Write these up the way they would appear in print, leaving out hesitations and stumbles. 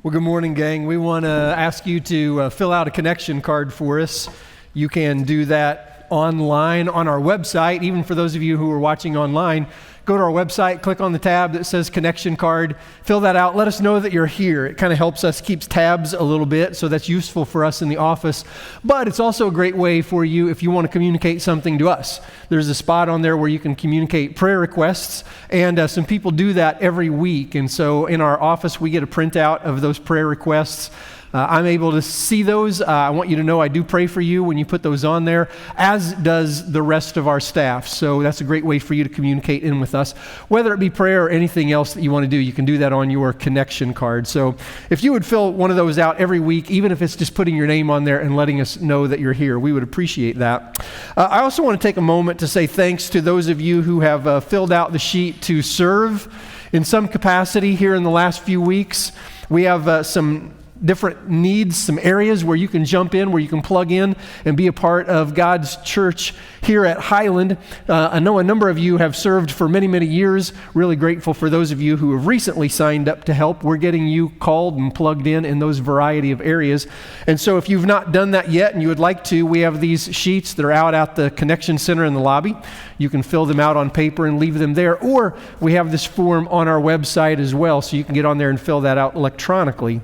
Well, good morning, gang. We want to ask you to fill out a connection card for us. You can do that online on our website. Even for those of you who are watching online, go to our website, click on the tab that says connection card, fill that out, let us know that you're here. It kind of helps us, keeps tabs a little bit, so that's useful for us in the office. But it's also a great way for you if you want to communicate something to us. There's a spot on there where you can communicate prayer requests, and some people do that every week. And so in our office, we get a printout of those prayer requests. I'm able to see those. I want you to know I do pray for you when you put those on there, as does the rest of our staff. So that's a great way for you to communicate in with us. Whether it be prayer or anything else that you want to do, you can do that on your connection card. So if you would fill one of those out every week, even if it's just putting your name on there and letting us know that you're here, we would appreciate that. I also want to take a moment to say thanks to those of you who have filled out the sheet to serve in some capacity here in the last few weeks. We have some different needs, some areas where you can jump in, where you can plug in and be a part of God's church here at Highland. I know a number of you have served for many, many years. Really grateful for those of you who have recently signed up to help. We're getting you called and plugged in those variety of areas. And so if you've not done that yet and you would like to, we have these sheets that are out at the Connection Center in the lobby. You can fill them out on paper and leave them there, or we have this form on our website as well, so you can get on there and fill that out electronically.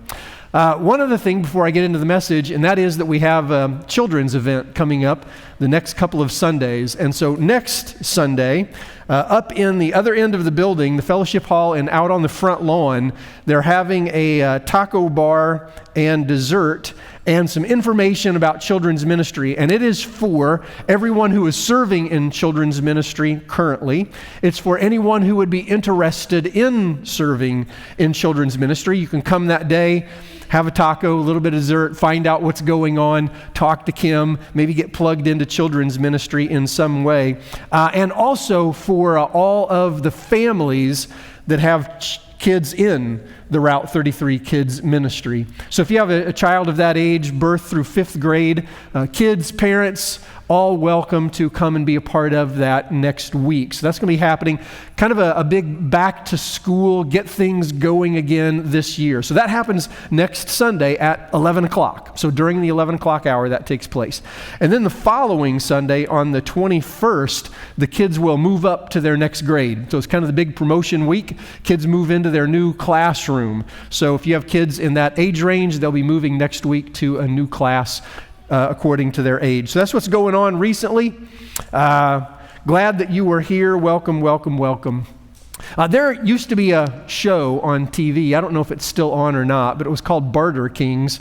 One other thing before I get into the message, and that is that we have a children's event coming up the next couple of Sundays. And so next Sunday, up in the other end of the building, the fellowship hall, and out on the front lawn, they're having a taco bar and dessert and some information about children's ministry. And it is for everyone who is serving in children's ministry currently. It's for anyone who would be interested in serving in children's ministry. You can come that day, have a taco, a little bit of dessert, find out what's going on, talk to Kim, maybe get plugged into children's ministry in some way. And also for all of the families that have kids in the Route 33 Kids Ministry. So if you have a child of that age, birth through 5th grade, kids, parents, all welcome to come and be a part of that next week. So that's going to be happening, kind of a big back to school, get things going again this year. So that happens next Sunday at 11 o'clock. So during the 11 o'clock hour, that takes place. And then the following Sunday on the 21st, the kids will move up to their next grade. So it's kind of the big promotion week. Kids move into their new classroom. So if you have kids in that age range, they'll be moving next week to a new class according to their age. So that's what's going on recently. Glad that you were here. Welcome, welcome, welcome. There used to be a show on TV. I don't know if it's still on or not, but it was called Barter Kings.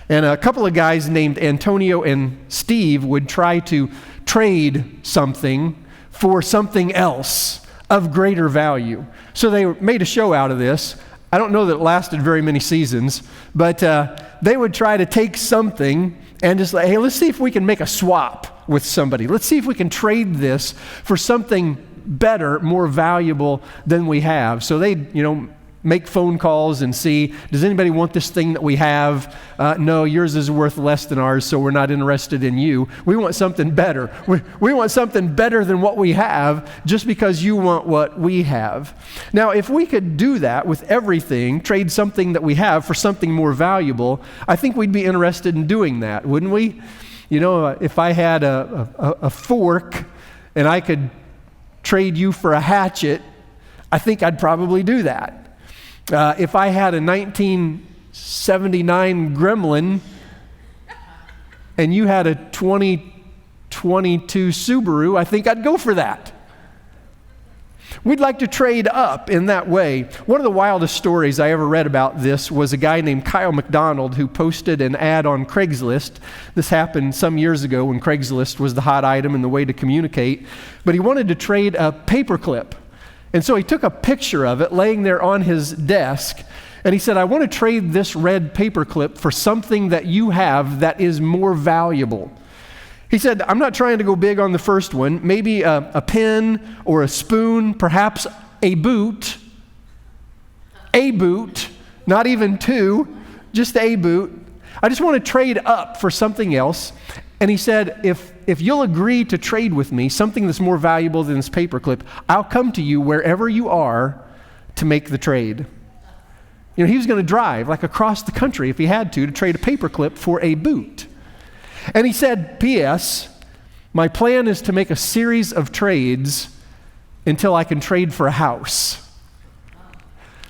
And a couple of guys named Antonio and Steve would try to trade something for something else of greater value. So they made a show out of this. I don't know that it lasted very many seasons, but they would try to take something and just like, hey, let's see if we can make a swap with somebody. Let's see if we can trade this for something better, more valuable than we have. So they, make phone calls and see, does anybody want this thing that we have? No, yours is worth less than ours, so we're not interested in you. We want something better. We want something better than what we have just because you want what we have. Now, if we could do that with everything, trade something that we have for something more valuable, I think we'd be interested in doing that, wouldn't we? If I had a fork and I could trade you for a hatchet, I think I'd probably do that. If I had a 1979 Gremlin and you had a 2022 Subaru, I think I'd go for that. We'd like to trade up in that way. One of the wildest stories I ever read about this was a guy named Kyle McDonald who posted an ad on Craigslist. This happened some years ago when Craigslist was the hot item and the way to communicate. But he wanted to trade a paperclip. And so he took a picture of it laying there on his desk, and he said, I want to trade this red paperclip for something that you have that is more valuable. He said, I'm not trying to go big on the first one, maybe a pen or a spoon, perhaps a boot, not even two, just a boot. I just want to trade up for something else. And he said, if you'll agree to trade with me something that's more valuable than this paperclip, I'll come to you wherever you are to make the trade. He was going to drive like across the country if he had to trade a paperclip for a boot. And he said, P.S., my plan is to make a series of trades until I can trade for a house.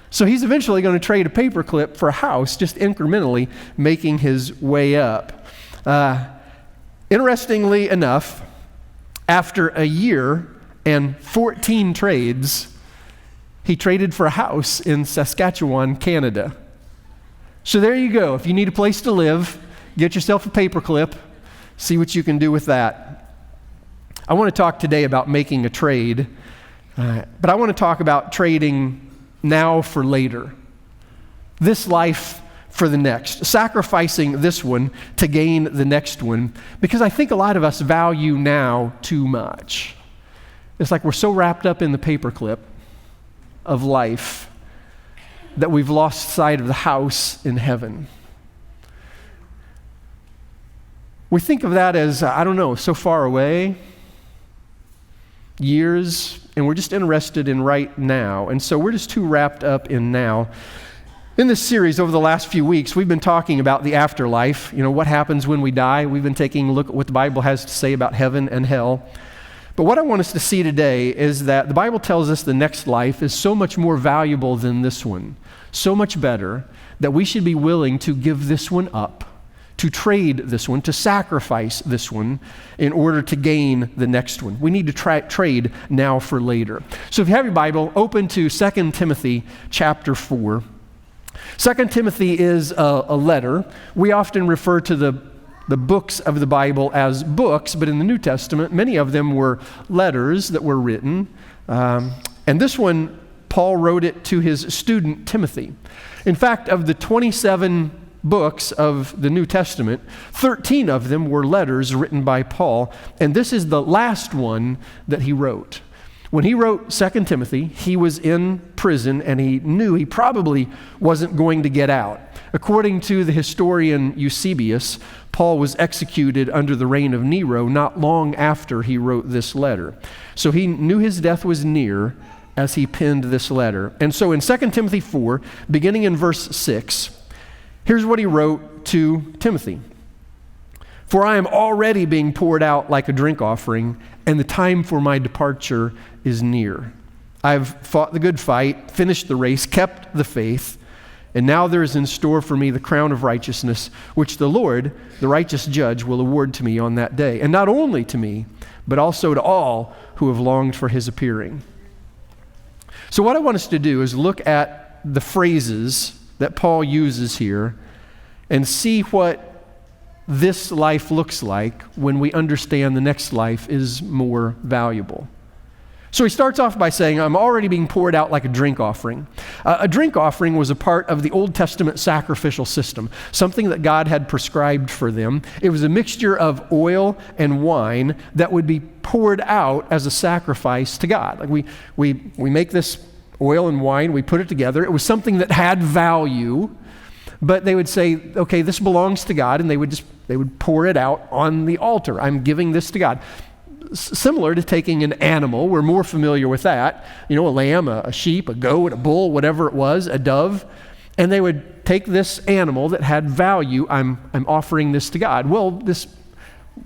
So he's eventually going to trade a paperclip for a house, just incrementally making his way up. Interestingly enough, after a year and 14 trades, he traded for a house in Saskatchewan, Canada. So there you go. If you need a place to live, get yourself a paperclip, see what you can do with that. I want to talk today about making a trade, but I want to talk about trading now for later. This life for the next. Sacrificing this one to gain the next one, because I think a lot of us value now too much. It's like we're so wrapped up in the paperclip of life that we've lost sight of the house in heaven. We think of that as, so far away, years, and we're just interested in right now. And so we're just too wrapped up in now. In this series over the last few weeks, we've been talking about the afterlife, what happens when we die. We've been taking a look at what the Bible has to say about heaven and hell. But what I want us to see today is that the Bible tells us the next life is so much more valuable than this one, so much better, that we should be willing to give this one up, to trade this one, to sacrifice this one in order to gain the next one. We need to trade now for later. So if you have your Bible, open to 2 Timothy chapter 4. 2 Timothy is a letter. We often refer to the books of the Bible as books, but in the New Testament, many of them were letters that were written. And this one, Paul wrote it to his student Timothy. In fact, of the 27 books of the New Testament, 13 of them were letters written by Paul, and this is the last one that he wrote. When he wrote 2 Timothy, he was in prison, and he knew he probably wasn't going to get out. According to the historian Eusebius, Paul was executed under the reign of Nero not long after he wrote this letter. So he knew his death was near as he penned this letter. And so in 2 Timothy 4, beginning in verse 6, here's what he wrote to Timothy. For I am already being poured out like a drink offering, and the time for my departure is near. I've fought the good fight, finished the race, kept the faith, and now there is in store for me the crown of righteousness, which the Lord, the righteous judge, will award to me on that day. And not only to me, but also to all who have longed for his appearing. So what I want us to do is look at the phrases that Paul uses here and see what this life looks like when we understand the next life is more valuable. So he starts off by saying, I'm already being poured out like a drink offering. A drink offering was a part of the Old Testament sacrificial system, something that God had prescribed for them. It was a mixture of oil and wine that would be poured out as a sacrifice to God. Like we make this oil and wine, we put it together. It was something that had value, but they would say, okay, this belongs to God, and they would pour it out on the altar. I'm giving this to God. Similar to taking an animal, we're more familiar with that, a lamb, a sheep, a goat, a bull, whatever it was, a dove, and they would take this animal that had value. I'm offering this to God. Well, this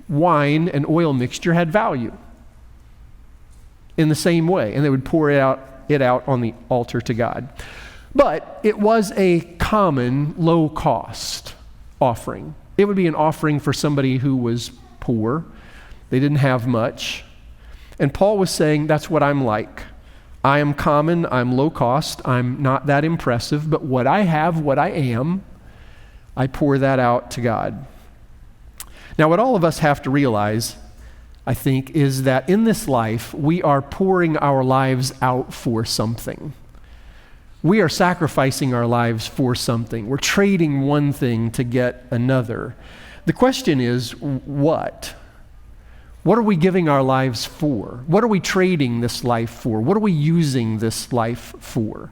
wine and oil mixture had value in the same way, and they would pour it out on the altar to God. But it was a common low-cost offering. It would be an offering for somebody who was poor. They didn't have much. And Paul was saying, that's what I'm like. I am common, I'm low cost, I'm not that impressive, but what I have, what I am, I pour that out to God. Now, what all of us have to realize, I think, is that in this life, we are pouring our lives out for something. We are sacrificing our lives for something. We're trading one thing to get another. The question is, what? What are we giving our lives for? What are we trading this life for? What are we using this life for?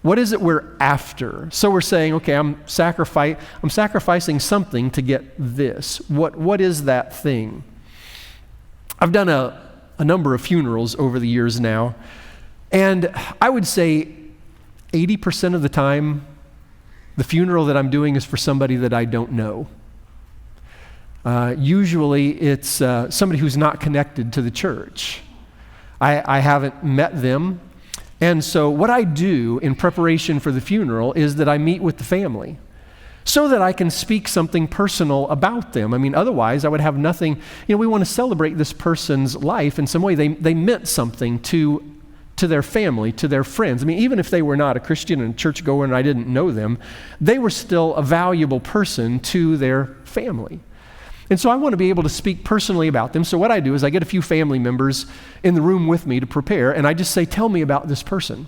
What is it we're after? So we're saying, okay, I'm sacrificing something to get this. What is that thing? I've done a number of funerals over the years now, and I would say 80% of the time, the funeral that I'm doing is for somebody that I don't know. Usually it's somebody who's not connected to the church. I haven't met them. And so what I do in preparation for the funeral is that I meet with the family so that I can speak something personal about them. I mean, otherwise I would have nothing. We want to celebrate this person's life in some way. They meant something to their family, to their friends. I mean, even if they were not a Christian and a churchgoer and I didn't know them, they were still a valuable person to their family. And so I want to be able to speak personally about them. So what I do is I get a few family members in the room with me to prepare, and I just say, tell me about this person.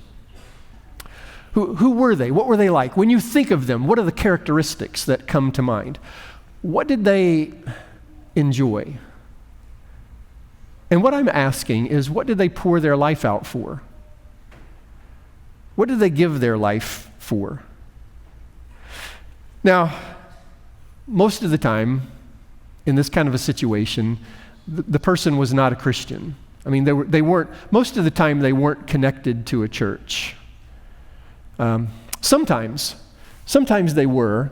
Who were they? What were they like? When you think of them, what are the characteristics that come to mind? What did they enjoy? And what I'm asking is, what did they pour their life out for? What did they give their life for? Now, most of the time, in this kind of a situation, the person was not a Christian. I mean, they weren't, most of the time they weren't connected to a church. Sometimes they were.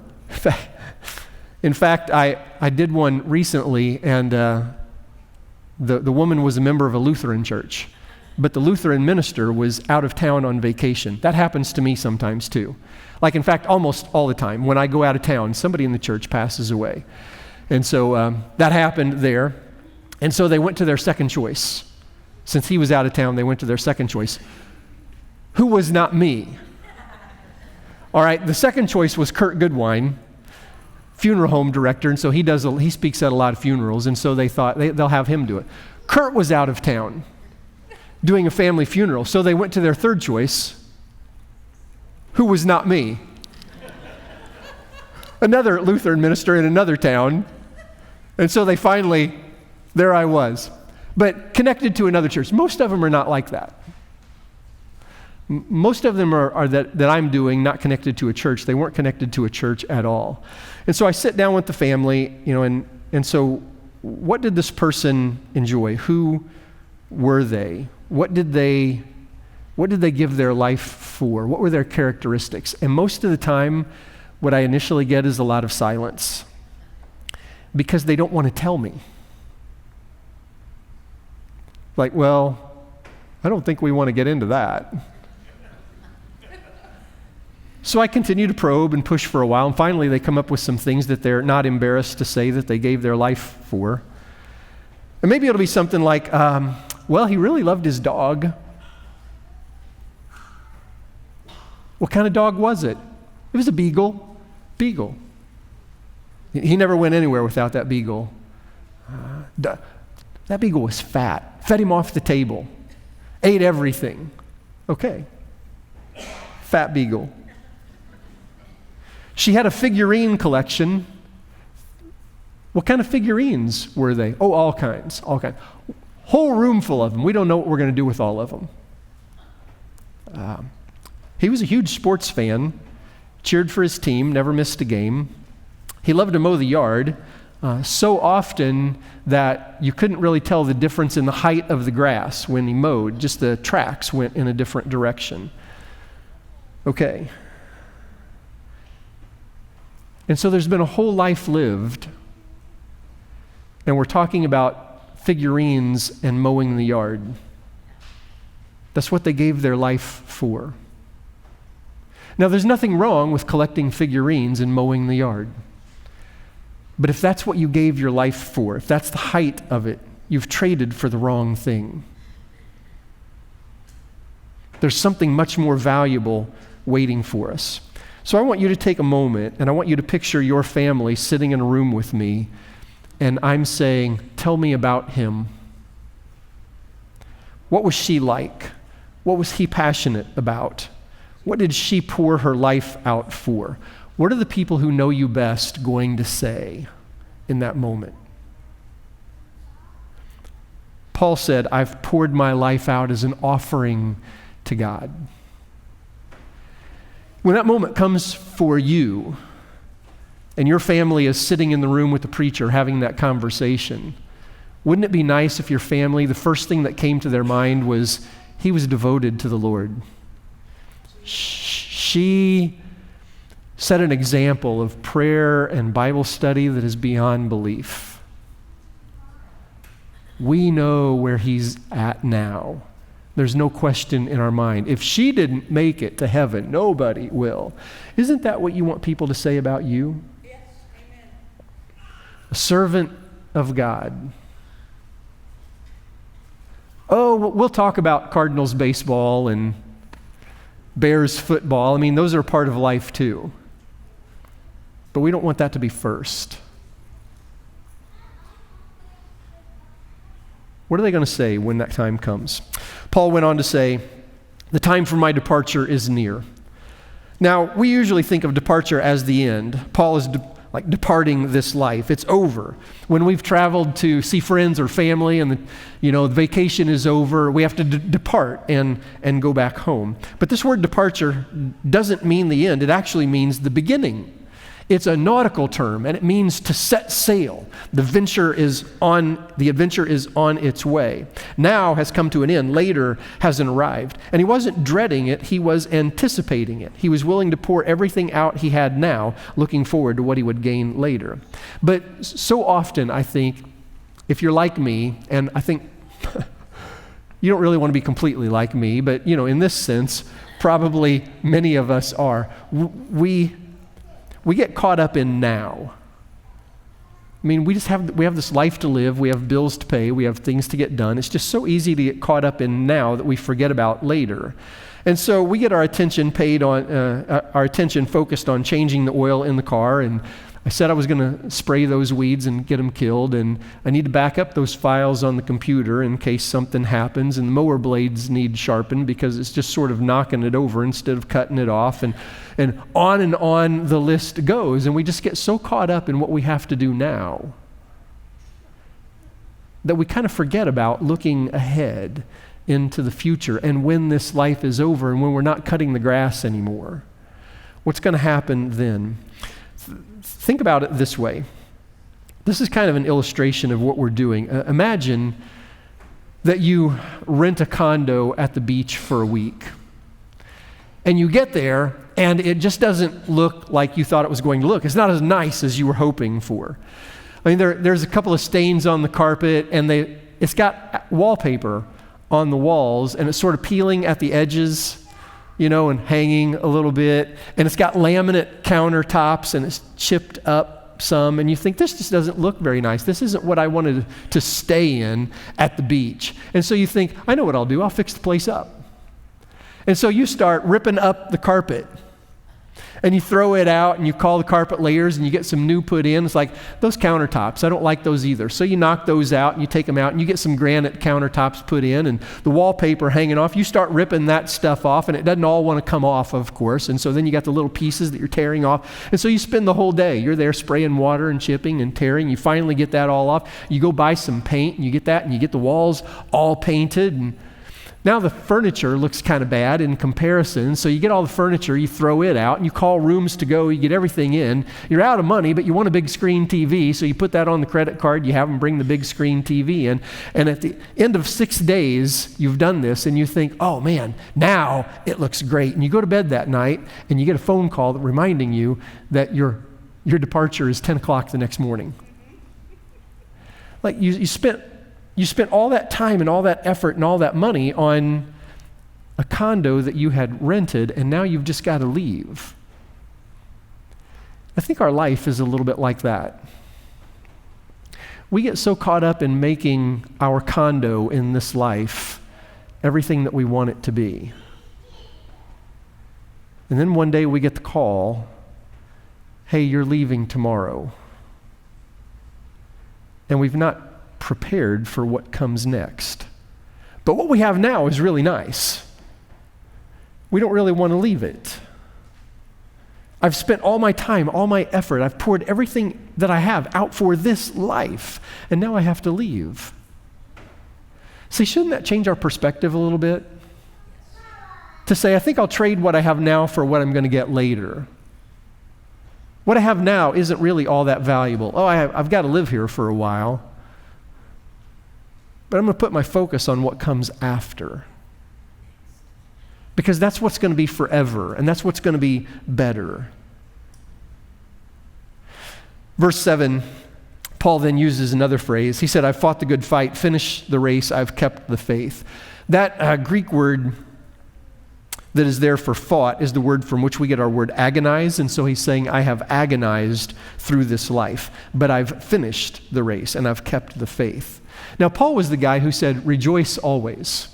In fact, I did one recently, and the woman was a member of a Lutheran church, but the Lutheran minister was out of town on vacation. That happens to me sometimes too. Like, in fact, almost all the time. When I go out of town, somebody in the church passes away. And so that happened there. And so they went to their second choice. Since he was out of town, they went to their second choice. Who was not me? All right, the second choice was Kurt Goodwine, funeral home director, and so he speaks at a lot of funerals, and so they thought they'll have him do it. Kurt was out of town doing a family funeral, so they went to their third choice, who was not me. Another Lutheran minister in another town, and so they finally, there I was. But connected to another church. Most of them are not like that. Most of them are that I'm doing not connected to a church. They weren't connected to a church at all. And so I sit down with the family, and so what did this person enjoy? Who were they? What did they give their life for? What were their characteristics? And most of the time, what I initially get is a lot of silence because they don't want to tell me. Like, well, I don't think we want to get into that. So I continue to probe and push for a while, and finally they come up with some things that they're not embarrassed to say that they gave their life for. And maybe it'll be something like, well, he really loved his dog. What kind of dog was it? It was a beagle. Beagle. He never went anywhere without that beagle. That beagle was fat. Fed him off the table. Ate everything. Okay. Fat beagle. She had a figurine collection. What kind of figurines were they? Oh, all kinds. Whole room full of them. We don't know what we're going to do with all of them. He was a huge sports fan. Cheered for his team. Never missed a game. He loved to mow the yard. So often that you couldn't really tell the difference in the height of the grass when he mowed. Just the tracks went in a different direction. Okay. And so there's been a whole life lived, and we're talking about figurines and mowing the yard. That's what they gave their life for. Now, there's nothing wrong with collecting figurines and mowing the yard. But if that's what you gave your life for, if that's the height of it, you've traded for the wrong thing. There's something much more valuable waiting for us. So I want you to take a moment, and I want you to picture your family sitting in a room with me, and I'm saying, tell me about him. What was she like? What was he passionate about? What did she pour her life out for? What are the people who know you best going to say in that moment? Paul said, I've poured my life out as an offering to God. When that moment comes for you, and your family is sitting in the room with the preacher having that conversation, wouldn't it be nice if your family, the first thing that came to their mind was, he was devoted to the Lord. She set an example of prayer and Bible study that is beyond belief. We know where he's at now. There's no question in our mind. If she didn't make it to heaven, nobody will. Isn't that what you want people to say about you? Yes, amen. A servant of God. Oh, we'll talk about Cardinals baseball and Bears football. I mean, those are part of life too. But we don't want that to be first. What are they going to say when that time comes? Paul went on to say, the time for my departure is near. Now, we usually think of departure as the end. Paul is like departing this life. It's over. When we've traveled to see friends or family and the vacation is over, we have to depart and go back home. But this word departure doesn't mean the end. It actually means the beginning. It's a nautical term, and it means to set sail. The adventure is on its way. Now has come to an end. Later hasn't arrived. And he wasn't dreading it. He was anticipating it. He was willing to pour everything out he had now, looking forward to what he would gain later. But so often, I think, if you're like me, and I think you don't really want to be completely like me, but in this sense, probably many of us are. We get caught up in now. I mean, we have this life to live, we have bills to pay, we have things to get done. It's just so easy to get caught up in now that we forget about later. And so we get our attention focused on changing the oil in the car. And I said I was going to spray those weeds and get them killed, and I need to back up those files on the computer in case something happens, and the mower blades need sharpened because it's just sort of knocking it over instead of cutting it off, and on the list goes. And we just get so caught up in what we have to do now that we kind of forget about looking ahead into the future and when this life is over and when we're not cutting the grass anymore. What's going to happen then? Think about it this way. This is kind of an illustration of what we're doing. Imagine that you rent a condo at the beach for a week. And you get there, and it just doesn't look like you thought it was going to look. It's not as nice as you were hoping for. I mean, there's a couple of stains on the carpet, and it's got wallpaper on the walls, and it's sort of peeling at the edges, and hanging a little bit. And it's got laminate countertops, and it's chipped up some. And you think, this just doesn't look very nice. This isn't what I wanted to stay in at the beach. And so you think, I know what I'll do. I'll fix the place up. And so you start ripping up the carpet. And you throw it out, and you call the carpet layers, and you get some new put in. It's like, those countertops, I don't like those either. So you knock those out, and you take them out, and you get some granite countertops put in, and the wallpaper hanging off. You start ripping that stuff off, and it doesn't all want to come off, of course. And so then you got the little pieces that you're tearing off. And so you spend the whole day. You're there spraying water and chipping and tearing. You finally get that all off. You go buy some paint, and you get that, and you get the walls all painted. And now the furniture looks kind of bad in comparison, so you get all the furniture, you throw it out, and you call rooms to go, you get everything in. You're out of money, but you want a big screen TV, so you put that on the credit card, you have them bring the big screen TV in, and at the end of 6 days, you've done this, and you think, oh man, now it looks great. And you go to bed that night, and you get a phone call reminding you that your departure is 10 o'clock the next morning. Like you spent all that time and all that effort and all that money on a condo that you had rented, and now you've just got to leave. I think our life is a little bit like that. We get so caught up in making our condo in this life everything that we want it to be. And then one day we get the call, hey, you're leaving tomorrow. And we've not prepared for what comes next. But what we have now is really nice. We don't really want to leave it. I've spent all my time, all my effort, I've poured everything that I have out for this life, and now I have to leave. See, shouldn't that change our perspective a little bit? To say, I think I'll trade what I have now for what I'm going to get later. What I have now isn't really all that valuable. Oh, I've got to live here for a while. But I'm going to put my focus on what comes after. because that's what's going to be forever, and that's what's going to be better. Verse 7, Paul then uses another phrase. He said, I've fought the good fight, finished the race, I've kept the faith. That Greek word that is there for fought is the word from which we get our word agonize. And so he's saying, I have agonized through this life, but I've finished the race and I've kept the faith. Now, Paul was the guy who said, rejoice always.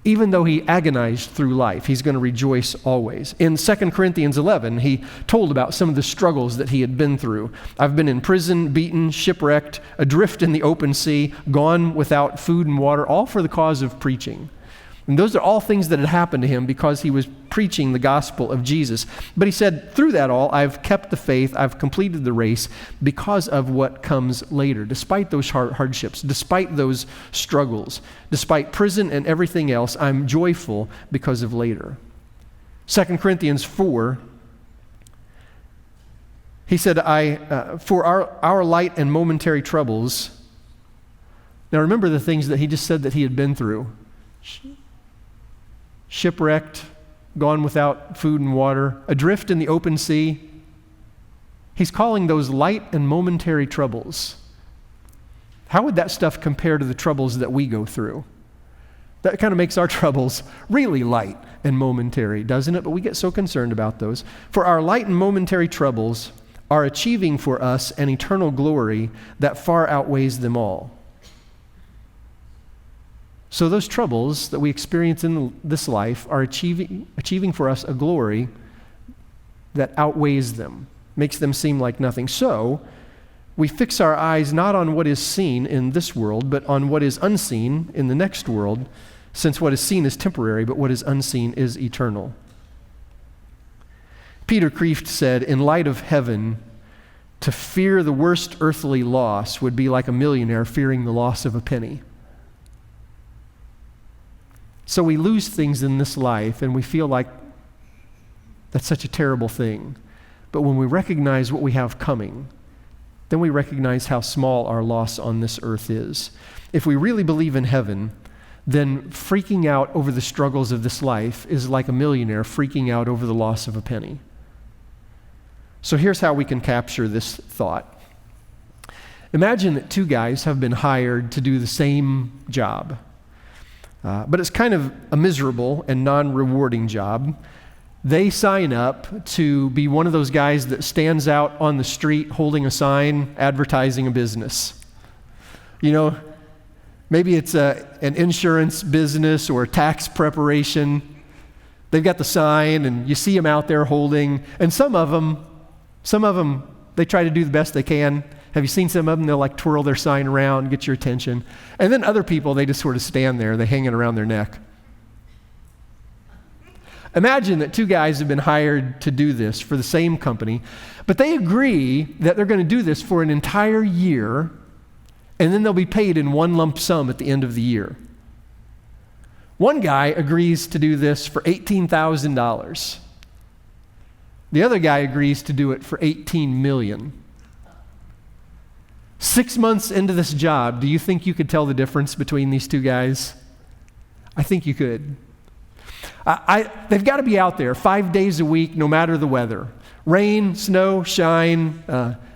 Even though he agonized through life, he's going to rejoice always. In 2 Corinthians 11, he told about some of the struggles that he had been through. I've been in prison, beaten, shipwrecked, adrift in the open sea, gone without food and water, all for the cause of preaching. And those are all things that had happened to him because he was preaching the gospel of Jesus. But he said, through that all, I've kept the faith, I've completed the race because of what comes later. Despite those hardships, despite those struggles, despite prison and everything else, I'm joyful because of later. 2 Corinthians 4, he said, for our light and momentary troubles. Now remember the things that he just said that he had been through. Shipwrecked, gone without food and water, adrift in the open sea. He's calling those light and momentary troubles. How would that stuff compare to the troubles that we go through? That kind of makes our troubles really light and momentary, doesn't it? But we get so concerned about those. For our light and momentary troubles are achieving for us an eternal glory that far outweighs them all. So those troubles that we experience in this life are achieving for us a glory that outweighs them, makes them seem like nothing. So we fix our eyes not on what is seen in this world, but on what is unseen in the next world, since what is seen is temporary, but what is unseen is eternal. Peter Kreeft said, in light of heaven, to fear the worst earthly loss would be like a millionaire fearing the loss of a penny. So we lose things in this life and we feel like that's such a terrible thing. But when we recognize what we have coming, then we recognize how small our loss on this earth is. If we really believe in heaven, then freaking out over the struggles of this life is like a millionaire freaking out over the loss of a penny. So here's how we can capture this thought. Imagine that two guys have been hired to do the same job. But it's kind of a miserable and non-rewarding job. They sign up to be one of those guys that stands out on the street holding a sign advertising a business. You know, maybe it's an insurance business or tax preparation. They've got the sign and you see them out there holding, and some of them, they try to do the best they can. Have you seen some of them? They'll like twirl their sign around, get your attention. And then other people, they just sort of stand there. They hang it around their neck. Imagine that two guys have been hired to do this for the same company, but they agree that they're going to do this for an entire year, and then they'll be paid in one lump sum at the end of the year. One guy agrees to do this for $18,000. The other guy agrees to do it for $18 million. 6 months into this job, do you think you could tell the difference between these two guys? I think you could. They've got to be out there 5 days a week, no matter the weather. Rain, snow, shine,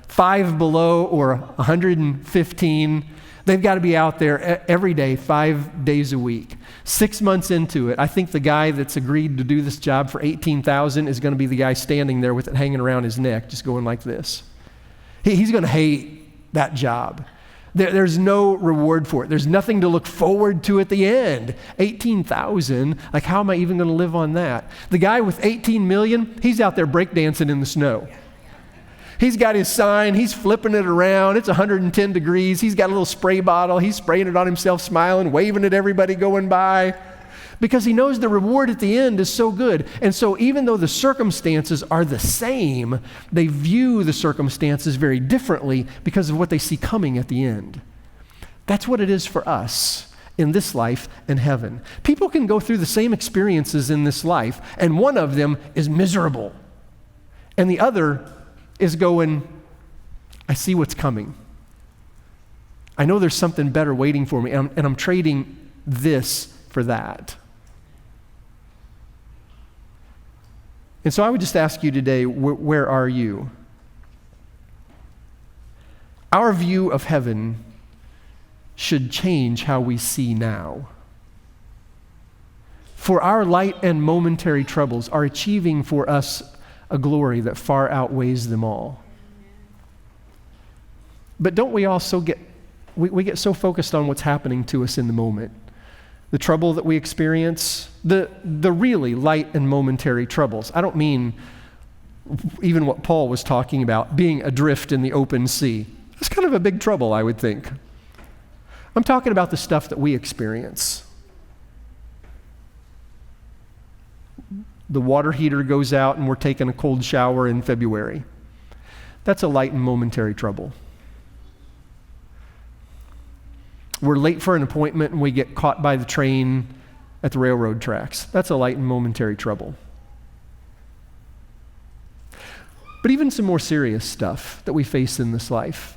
5 below or 115. They've got to be out there every day, 5 days a week. 6 months into it, I think the guy that's agreed to do this job for $18,000 is going to be the guy standing there with it hanging around his neck, just going like this. He's going to hate that job. There's no reward for it. There's nothing to look forward to at the end. $18,000, like how am I even going to live on that? The guy with $18 million, he's out there breakdancing in the snow. He's got his sign, he's flipping it around, it's 110 degrees, he's got a little spray bottle, he's spraying it on himself, smiling, waving at everybody going by, because he knows the reward at the end is so good. And so even though the circumstances are the same, they view the circumstances very differently because of what they see coming at the end. That's what it is for us in this life and heaven. People can go through the same experiences in this life, and one of them is miserable, and the other is going, I see what's coming. I know there's something better waiting for me, and I'm trading this for that. And so I would just ask you today, where are you? Our view of heaven should change how we see now. For our light and momentary troubles are achieving for us a glory that far outweighs them all. But don't we also get so focused on what's happening to us in the moment? The trouble that we experience, the really light and momentary troubles. I don't mean even what Paul was talking about, being adrift in the open sea. That's kind of a big trouble, I would think. I'm talking about the stuff that we experience. The water heater goes out and we're taking a cold shower in February. That's a light and momentary trouble. We're late for an appointment and we get caught by the train at the railroad tracks. That's a light and momentary trouble. But even some more serious stuff that we face in this life.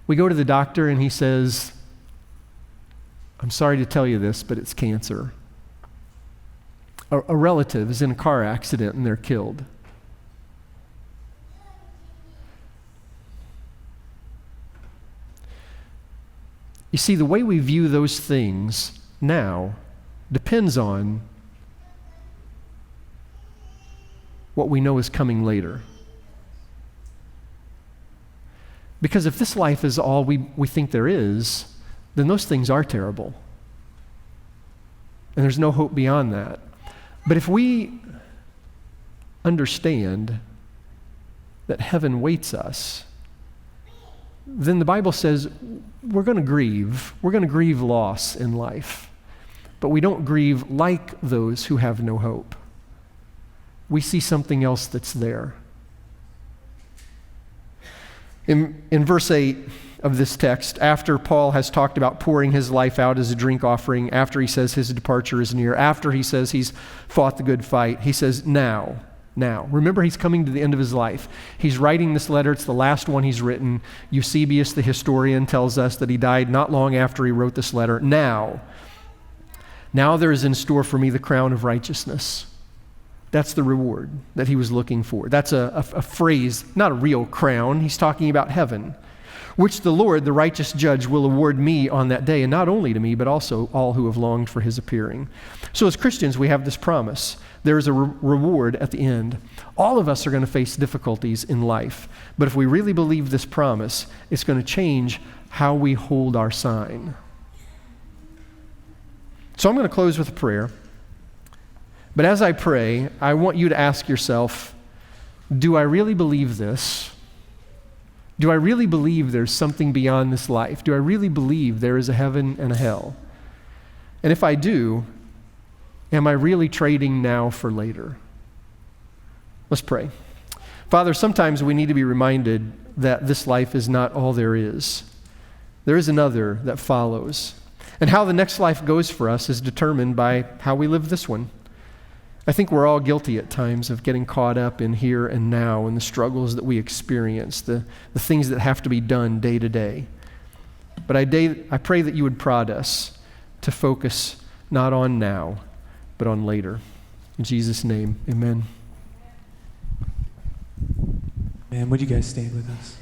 We go to the doctor and he says, I'm sorry to tell you this, but it's cancer. A relative is in a car accident and they're killed. You see, the way we view those things now depends on what we know is coming later. Because if this life is all we think there is, then those things are terrible. And there's no hope beyond that. But if we understand that heaven waits us, then the Bible says we're going to grieve. We're going to grieve loss in life. But we don't grieve like those who have no hope. We see something else that's there. In verse 8 of this text, after Paul has talked about pouring his life out as a drink offering, after he says his departure is near, after he says he's fought the good fight, he says, now. Remember, he's coming to the end of his life. He's writing this letter. It's the last one he's written. Eusebius, the historian, tells us that he died not long after he wrote this letter. Now there is in store for me the crown of righteousness. That's the reward that he was looking for. That's a phrase, not a real crown. He's talking about heaven, which the Lord, the righteous judge, will award me on that day, and not only to me, but also all who have longed for his appearing. So as Christians, we have this promise. There is a reward at the end. All of us are going to face difficulties in life, but if we really believe this promise, it's going to change how we hold our sign. So I'm going to close with a prayer. But as I pray, I want you to ask yourself, do I really believe this? Do I really believe there's something beyond this life? Do I really believe there is a heaven and a hell? And if I do, am I really trading now for later? Let's pray. Father, sometimes we need to be reminded that this life is not all there is. There is another that follows. And how the next life goes for us is determined by how we live this one. I think we're all guilty at times of getting caught up in here and now and the struggles that we experience, the things that have to be done day to day. But I pray that you would prod us to focus not on now, but on later. In Jesus' name, amen. Man, would you guys stand with us?